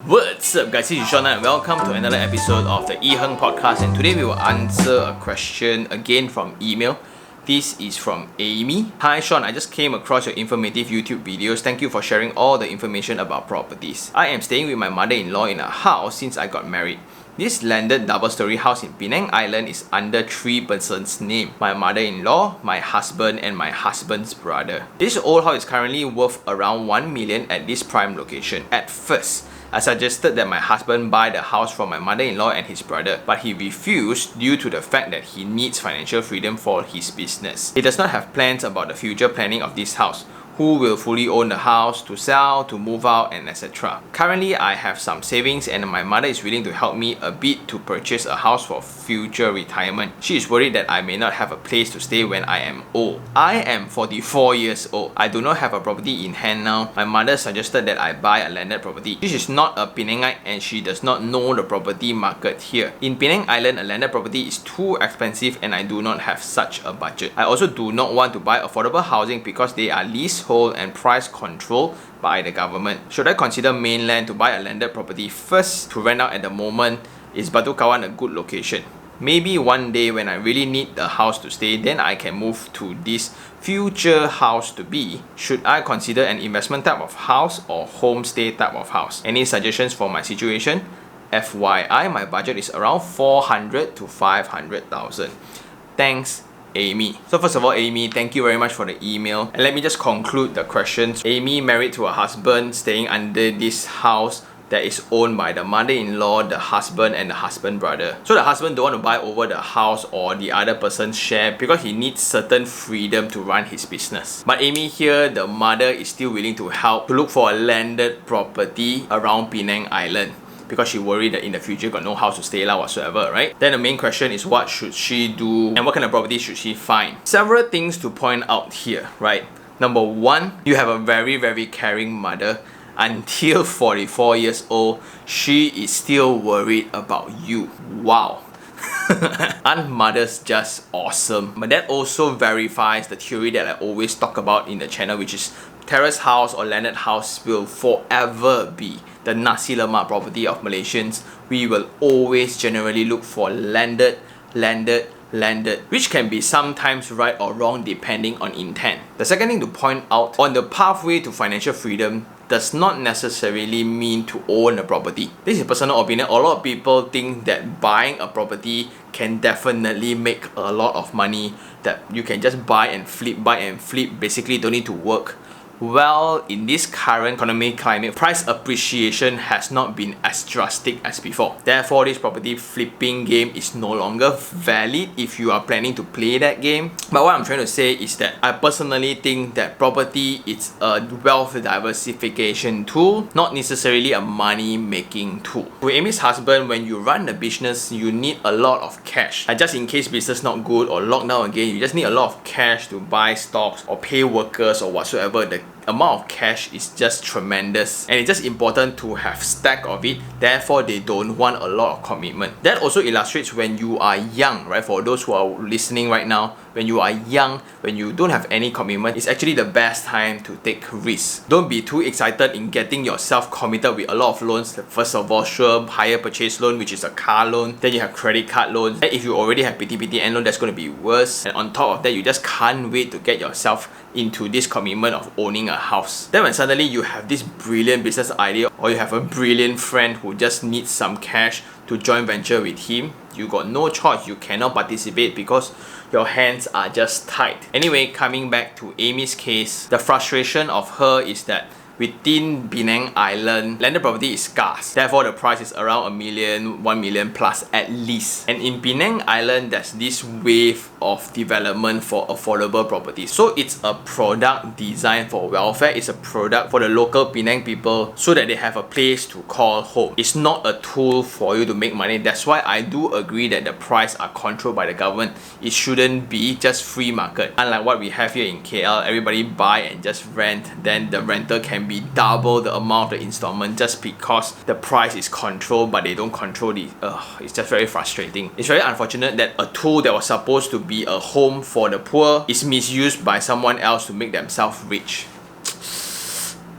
What's up guys, this is Sean and welcome to another episode of the iherng podcast, and today we will answer a question again from email. This is from Amy. Hi Sean, I just came across your informative YouTube videos. Thank you for sharing all the information about properties. I am staying with my mother-in-law in a house since I got married. This landed double-story house in Penang Island is under 3 persons' name. My mother-in-law, my husband, and my husband's brother. This old house is currently worth around 1 million at this prime location. At first, I suggested that my husband buy the house from my mother-in-law and his brother, but he refused due to the fact that he needs financial freedom for his business. He does not have plans about the future planning of this house. Who will fully own the house, to sell, to move out, and etc. Currently, I have some savings and my mother is willing to help me a bit to purchase a house for future retirement. She is worried that I may not have a place to stay when I am old. I am 44 years old. I do not have a property in hand now. My mother suggested that I buy a landed property. She is not a Penangite and she does not know the property market here. In Penang Island, a landed property is too expensive and I do not have such a budget. I also do not want to buy affordable housing because they are leasehold and price control by the government. Should I consider mainland to buy a landed property first to rent out at the moment? Is Batu Kawan a good location? Maybe one day when I really need the house to stay, then I can move to this future house to be. Should I consider an investment type of house or homestay type of house? Any suggestions for my situation? FYI, my budget is around 400 to 500,000. Thanks, Amy. So first of all, Amy, thank you very much for the email. And let me just conclude the questions. Amy married to her husband, staying under this house that is owned by the mother-in-law, the husband, and the husband brother. So the husband don't want to buy over the house or the other person's share because he needs certain freedom to run his business. But Amy here, the mother is still willing to help to look for a landed property around Penang Island, because she worried that in the future got no house to stay whatsoever, right? Then the main question is, what should she do and what kind of property should she find? Several things to point out here, right? Number one, you have a very caring mother. Until 44 years old, she is still worried about you. Wow. Aren't mothers just awesome? But that also verifies the theory that I always talk about in the channel, which is terrace house or landed house will forever be the nasi lemak property of Malaysians. We will always generally look for landed, which can be sometimes right or wrong depending on intent. The second thing to point out, on the pathway to financial freedom does not necessarily mean to own a property. This is personal opinion. A lot of people think that buying a property can definitely make a lot of money, that you can just buy and flip, basically don't need to work. Well, in this current economic climate, price appreciation has not been as drastic as before. Therefore, this property flipping game is no longer valid if you are planning to play that game. But what I'm trying to say is that I personally think that property is a wealth diversification tool, not necessarily a money-making tool. With Amy's husband, when you run a business, you need a lot of cash. Just in case business not good or lockdown again, you just need a lot of cash to buy stocks or pay workers or whatsoever. The amount of cash is just tremendous and it's just important to have stack of it. Therefore, they don't want a lot of commitment. That also illustrates when you are young, right? For those who are listening right now, when you are young, when you don't have any commitment, it's actually the best time to take risks. Don't be too excited in getting yourself committed with a lot of loans. First of all, sure, hire purchase loan, which is a car loan. Then you have credit card loans. And if you already have PTPTN loan, that's going to be worse. And on top of that, you just can't wait to get yourself into this commitment of owning a house. Then when suddenly you have this brilliant business idea, or you have a brilliant friend who just needs some cash to joint venture with him, you got no choice. You cannot participate because your hands are just tied. Anyway, coming back to Amy's case, the frustration of her is that within Penang Island, landed property is scarce. Therefore, the price is around 1 million, 1 million plus at least. And in Penang Island, there's this wave of development for affordable property. So it's a product designed for welfare. It's a product for the local Penang people so that they have a place to call home. It's not a tool for you to make money. That's why I do agree that the price are controlled by the government. It shouldn't be just free market. Unlike what we have here in KL, everybody buy and just rent. Then the rental can be double the amount of the installment just because the price is controlled, but they don't control the it's just very frustrating. It's very unfortunate that a tool that was supposed to be a home for the poor is misused by someone else to make themselves rich.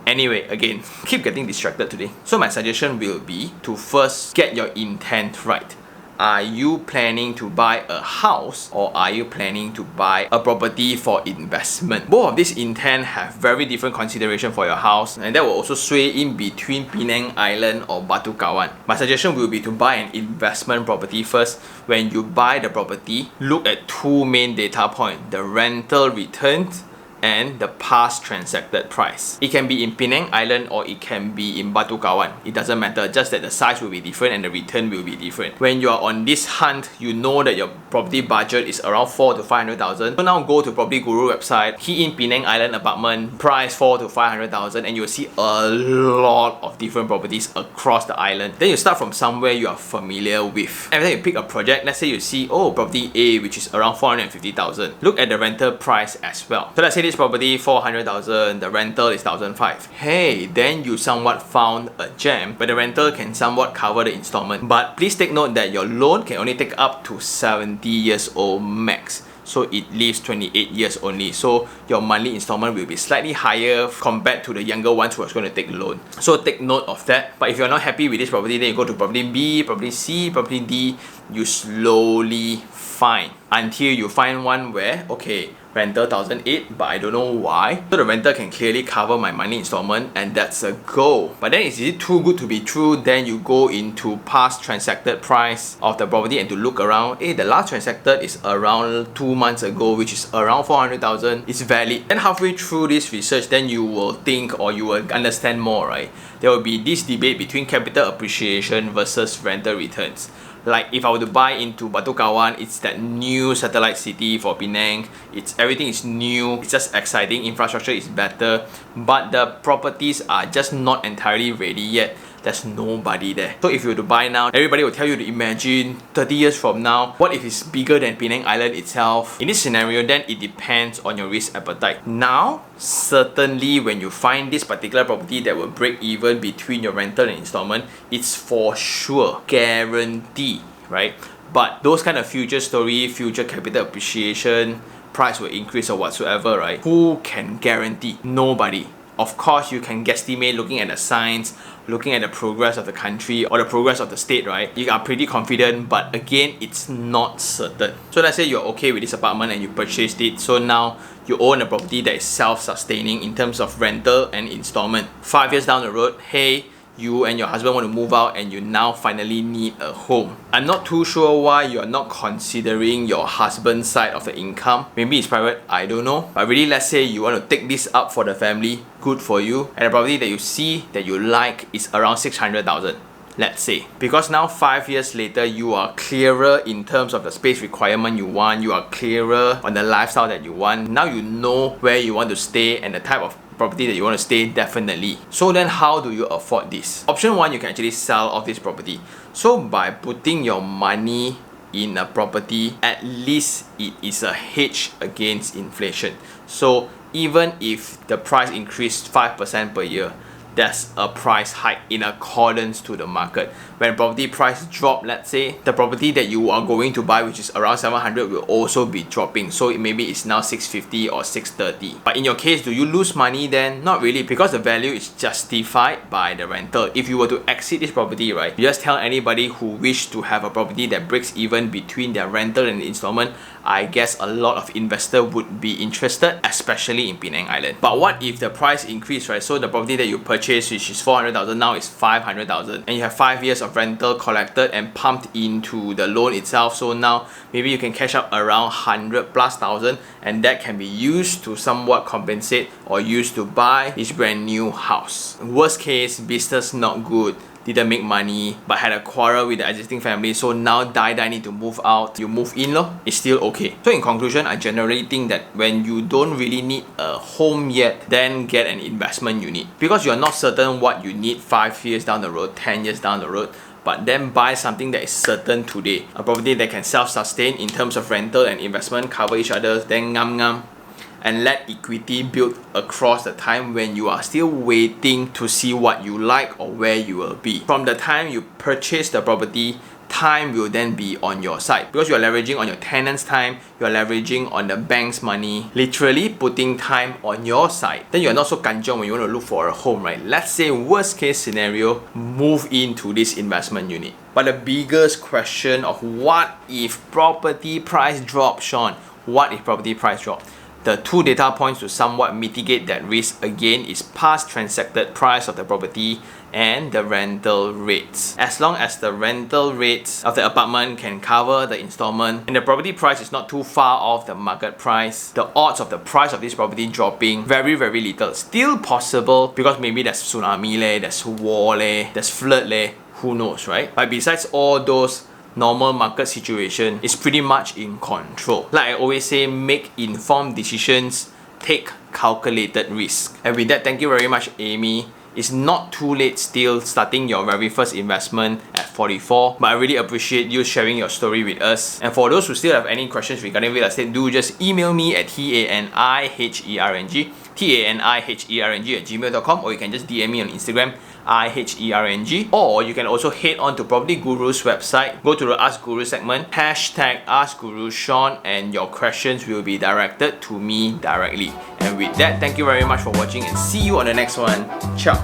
Anyway, again, keep getting distracted today. So my suggestion will be to first get your intent right. Are you planning to buy a house or are you planning to buy a property for investment? Both of these intent have very different consideration for your house, and that will also sway in between Penang Island or Batu Kawan. My suggestion will be to buy an investment property first. When you buy the property, look at two main data points: the rental returns and the past transacted price. It can be in Penang Island or it can be in Batu Kawan. It doesn't matter, just that the size will be different and the return will be different. When you are on this hunt, you know that your property budget is around 4 to 500,000. So now go to Property Guru website, key in Penang Island apartment, price 4 to 500,000, and you will see a lot of different properties across the island. Then you start from somewhere you are familiar with. And then you pick a project, let's say you see, oh, property A, which is around 450,000. Look at the rental price as well. So let's say this property 400,000, the rental is 1,500. Hey, then you somewhat found a gem where the rental can somewhat cover the installment. But please take note that your loan can only take up to 70 years old max. So it leaves 28 years only. So your monthly installment will be slightly higher compared to the younger ones who are going to take loan. So take note of that. But if you're not happy with this property, then you go to property B, property C, property D. You slowly find until you find one where, okay, rental 1,008, but I don't know why. So the rental can clearly cover my monthly installment, and that's a goal. But then is it too good to be true? Then you go into past transacted price of the property and to look around. Hey, the last transacted is around 2 months ago, which is around 400,000. It's valid. Then halfway through this research, then you will think or you will understand more, right? There will be this debate between capital appreciation versus rental returns. Like if I were to buy into Batu Kawan, it's that new satellite city for Penang. Everything is new, it's just exciting, infrastructure is better, but the properties are just not entirely ready yet. There's nobody there. So if you were to buy now, everybody will tell you to imagine 30 years from now, what if it's bigger than Penang Island itself? In this scenario, then it depends on your risk appetite. Now, certainly when you find this particular property that will break even between your rental and installment, it's for sure, guarantee, right? But those kind of future story, future capital appreciation, price will increase or whatsoever, right? Who can guarantee? Nobody. Of course, you can guesstimate looking at the signs, looking at the progress of the country or the progress of the state, right? You are pretty confident, but again, it's not certain. So let's say you're okay with this apartment and you purchased it. So now you own a property that is self-sustaining in terms of rental and installment. 5 years down the road, hey, you and your husband want to move out and you now finally need a home. I'm not too sure why you're not considering your husband's side of the income. Maybe it's private, I don't know. But really, let's say you want to take this up for the family, good for you. And the property that you see that you like is around 600,000. Let's say. Because now 5 years later, you are clearer in terms of the space requirement you want. You are clearer on the lifestyle that you want. Now you know where you want to stay and the type of property that you want to stay, definitely. So then how do you afford this? Option 1, you can actually sell off this property. So by putting your money in a property, at least it is a hedge against inflation. So even if the price increased 5% per year, there's a price hike in accordance to the market. When property price drop, let's say, the property that you are going to buy, which is around 700, will also be dropping. So maybe it's now 650 or 630. But in your case, do you lose money then? Not really, because the value is justified by the rental. If you were to exit this property, right, you just tell anybody who wish to have a property that breaks even between their rental and installment, I guess a lot of investors would be interested, especially in Penang Island. But what if the price increase, right? So the property that you purchased, which is 400,000, now is 500,000, and you have 5 years of rental collected and pumped into the loan itself. So now maybe you can cash out around 100 plus thousand, and that can be used to somewhat compensate or used to buy this brand new house. Worst case, business not good, didn't make money, but had a quarrel with the existing family, so now die need to move out, you move in lor, it's still okay. So in conclusion, I generally think that when you don't really need a home yet, then get an investment unit, because you're not certain what you need 5 years down the road, 10 years down the road. But then buy something that is certain today, a property that can self-sustain in terms of rental and investment, cover each other, then and let equity build across the time when you are still waiting to see what you like or where you will be. From the time you purchase the property, time will then be on your side because you're leveraging on your tenants' time, you're leveraging on the bank's money, literally putting time on your side. Then you're not so kanchiong when you want to look for a home, right? Let's say worst case scenario, move into this investment unit. But the biggest question of what if property price drop, Sean? What if property price drop? The two data points to somewhat mitigate that risk again is past transacted price of the property and the rental rates. As long as the rental rates of the apartment can cover the installment and the property price is not too far off the market price, the odds of the price of this property dropping very little. Still possible because maybe there's tsunami leh, there's war leh, there's flood leh, who knows, right? But besides all those normal market situation, is pretty much in control. Like I always say, make informed decisions, take calculated risk. And with that, thank you very much, Amy. It's not too late still starting your very first investment at 44, but I really appreciate you sharing your story with us. And for those who still have any questions regarding real estate, do just email me at taniherng@gmail.com, or you can just DM me on Instagram iherng, or you can also head on to Property Guru's website, go to the Ask Guru segment, hashtag Ask Guru Sean, and your questions will be directed to me directly. And with that, thank you very much for watching and see you on the next one. Ciao.